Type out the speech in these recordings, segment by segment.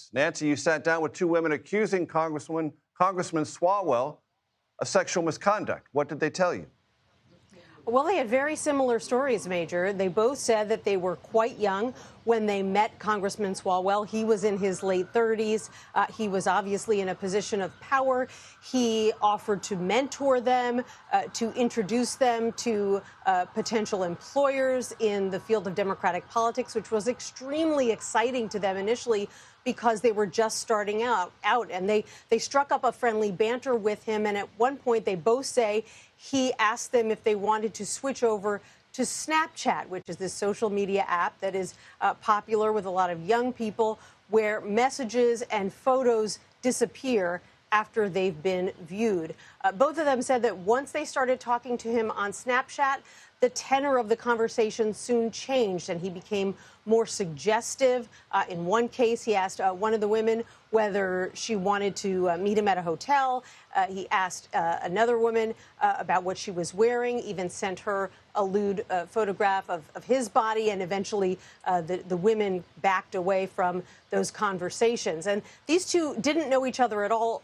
Cordes. Nancy, you sat down with two women accusing Congressman Swalwell of sexual misconduct. What did they tell you? Well, they had very similar stories, Major. They both said that they were quite young when they met Congressman Swalwell. He was in his late 30s. He was obviously in a position of power. He offered to mentor them, to introduce them to potential employers in the field of Democratic politics, which was extremely exciting to them initially because they were just starting out. And they struck up a friendly banter with him. And at one point, they both say he asked them if they wanted to switch over to Snapchat, which is this social media app that is popular with a lot of young people, where messages and photos disappear after they've been viewed. Both of them said that once they started talking to him on Snapchat, the tenor of the conversation soon changed and he became more suggestive. In one case, he asked one of the women whether she wanted to meet him at a hotel. He asked another woman about what she was wearing, even sent her a lewd photograph of his body, and eventually the women backed away from those conversations. And these two didn't know each other at all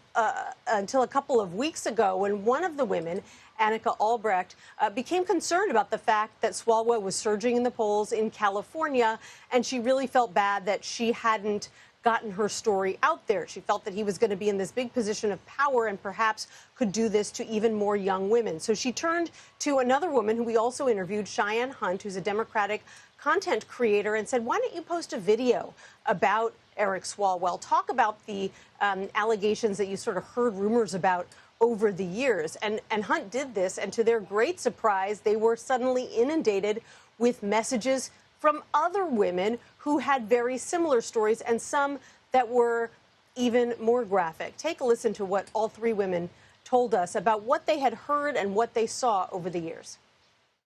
until a couple of weeks ago when one of the women, Annika Albrecht, became concerned about the fact that Swalwell was surging in the polls in California, and she really felt bad that she hadn't gotten her story out there. She felt that he was going to be in this big position of power and perhaps could do this to even more young women. So she turned to another woman who we also interviewed, Cheyenne Hunt, who's a Democratic content creator, and said, why don't you post a video about Eric Swalwell? Talk about the allegations that you sort of heard rumors about over the years. And Hunt did this, and to their great surprise, they were suddenly inundated with messages from other women who had very similar stories and some that were even more graphic. Take a listen to what all three women told us about what they had heard and what they saw over the years.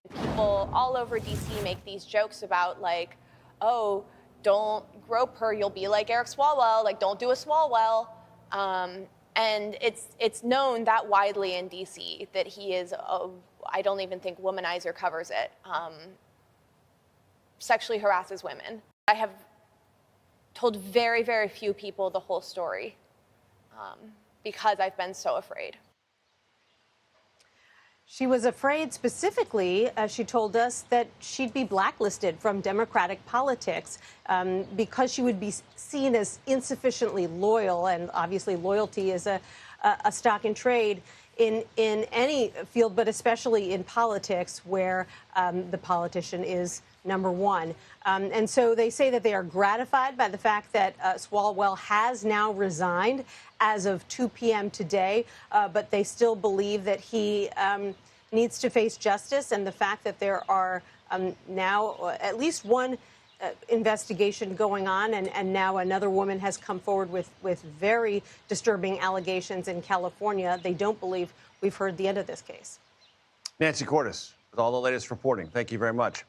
People all over D.C. make these jokes about, like, oh, don't grope her, you'll be like Eric Swalwell, like, don't do a Swalwell. And it's known that widely in D.C. that he is, I don't even think womanizer covers it, sexually harasses women. I have told very, very few people the whole story because I've been so afraid. She was afraid specifically, she told us, that she'd be blacklisted from Democratic politics because she would be seen as insufficiently loyal. And obviously loyalty is a stock in trade in any field, but especially in politics where the politician is number one. And so they say that they are gratified by the fact that Swalwell has now resigned as of 2 p.m. today, but they still believe that he needs to face justice. And the fact that there are now at least one investigation going on, and now another woman has come forward with very disturbing allegations in California, they don't believe we've heard the end of this case. Nancy Cordes, with all the latest reporting. Thank you very much.